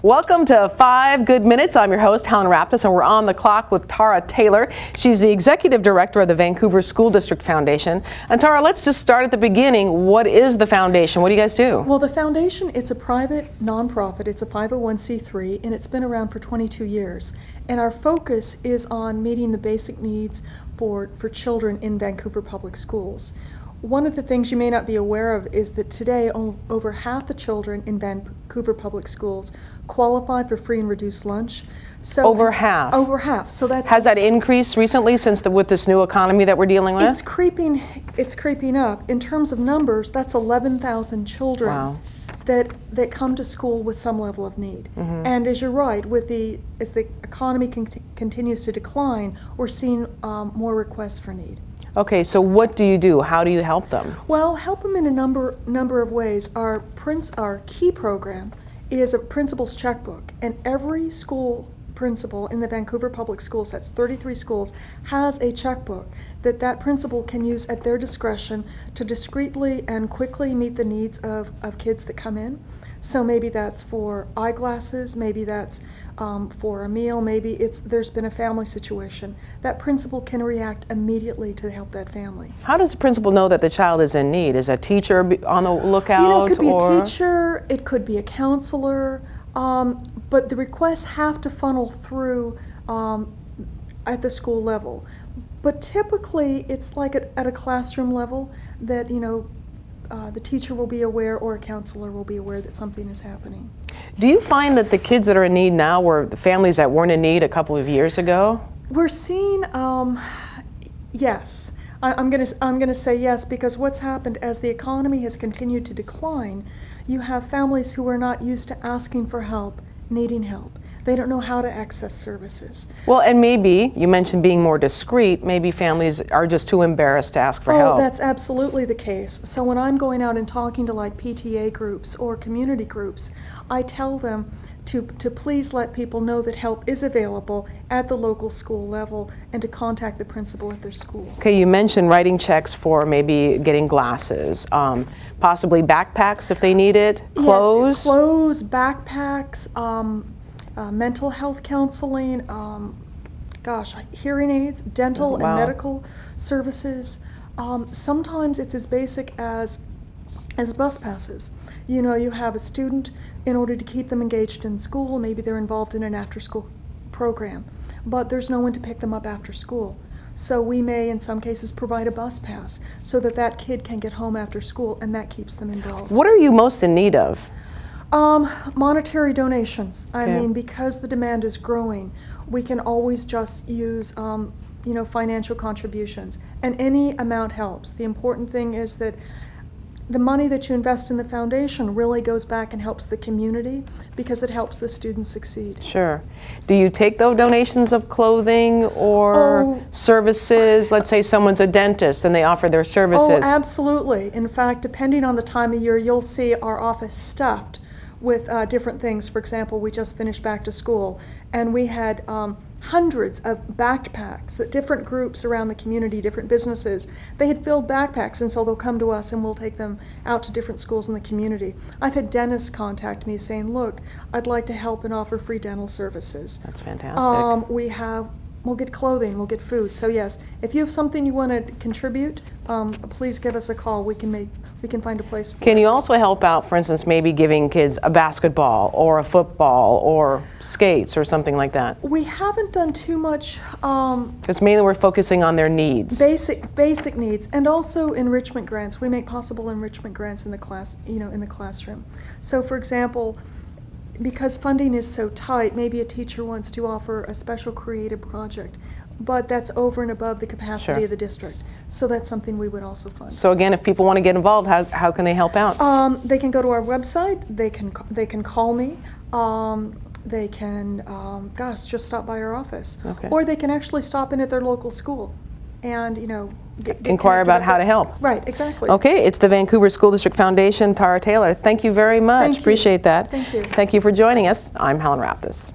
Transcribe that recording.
Welcome to 5 Good Minutes. I'm your host, Helen Raptis, and we're on the clock with Tara Taylor. She's the Executive Director of the Vancouver School District Foundation. And Tara, let's just start at the beginning. What is the foundation? What do you guys do? Well, the foundation, it's a private nonprofit. It's a 501c3, and it's been around for 22 years. And our focus is on meeting the basic needs for children in Vancouver public schools. One of the things you may not be aware of is that today over half the children in Vancouver public schools qualify for free and reduced lunch. So over half? Over half. So that's has that increased recently with this new economy that we're dealing with? It's creeping up. In terms of numbers, that's 11,000 children. Wow. that come to school with some level of need. Mm-hmm. And as you're right, as the economy continues to decline, we're seeing more requests for need. Okay, so what do you do? How do you help them? Well, help them in a number of ways. Our key program is a principal's checkbook, and every school principal in the Vancouver public schools, that's 33 schools, has a checkbook that principal can use at their discretion to discreetly and quickly meet the needs of kids that come in. So maybe that's for eyeglasses, maybe that's for a meal, maybe there's been a family situation. That principal can react immediately to help that family. How does the principal know that the child is in need? Is a teacher on the lookout? You know, it could be a teacher, it could be a counselor, but the requests have to funnel through at the school level. But typically, it's like at a classroom level that, the teacher will be aware or a counselor will be aware that something is happening. Do you find that the kids that are in need now were the families that weren't in need a couple of years ago? We're seeing, yes. I'm gonna say yes, because what's happened as the economy has continued to decline, you have families who are not used to asking for help, needing help. They don't know how to access services. Well, and maybe, you mentioned being more discreet, maybe families are just too embarrassed to ask for help. Oh, that's absolutely the case. So when I'm going out and talking to like PTA groups or community groups, I tell them to please let people know that help is available at the local school level and to contact the principal at their school. Okay, you mentioned writing checks for maybe getting glasses, possibly backpacks if they need it, clothes? Yes, clothes, backpacks, mental health counseling, hearing aids, dental and medical services. Sometimes it's as basic as bus passes. You have a student, in order to keep them engaged in school, maybe they're involved in an after-school program, but there's no one to pick them up after school. So we may, in some cases, provide a bus pass so that kid can get home after school, and that keeps them involved. What are you most in need of? Monetary donations. I mean, because the demand is growing, we can always just use, financial contributions, and any amount helps. The important thing is that the money that you invest in the foundation really goes back and helps the community because it helps the students succeed. Sure. Do you take those donations of clothing or services? Let's say someone's a dentist and they offer their services. Oh, absolutely. In fact, depending on the time of year, you'll see our office stuffed with different things. For example, we just finished back to school, and we had hundreds of backpacks that different groups around the community, different businesses, they had filled backpacks, and so they'll come to us and we'll take them out to different schools in the community. I've had dentists contact me saying, look, I'd like to help and offer free dental services. That's fantastic. We'll get clothing, we'll get food. So yes, if you have something you want to contribute, please give us a call. We can find a place for it. Can you also help out, for instance, maybe giving kids a basketball or a football or skates or something like that? We haven't done too much. Because mainly we're focusing on their needs. Basic needs, and also enrichment grants. We make possible enrichment grants in the classroom. So, for example, because funding is so tight, maybe a teacher wants to offer a special creative project, but that's over and above the capacity of the district. So that's something we would also fund. So again, if people want to get involved, how can they help out? They can go to our website. They can call me. They can, just stop by our office. Okay. Or they can actually stop in at their local school and, inquire about how to help. Right, exactly. Okay, it's the Vancouver School District Foundation. Tara Taylor, thank you very much. Thank you. Appreciate that. Thank you. Thank you for joining us. I'm Helen Raptis.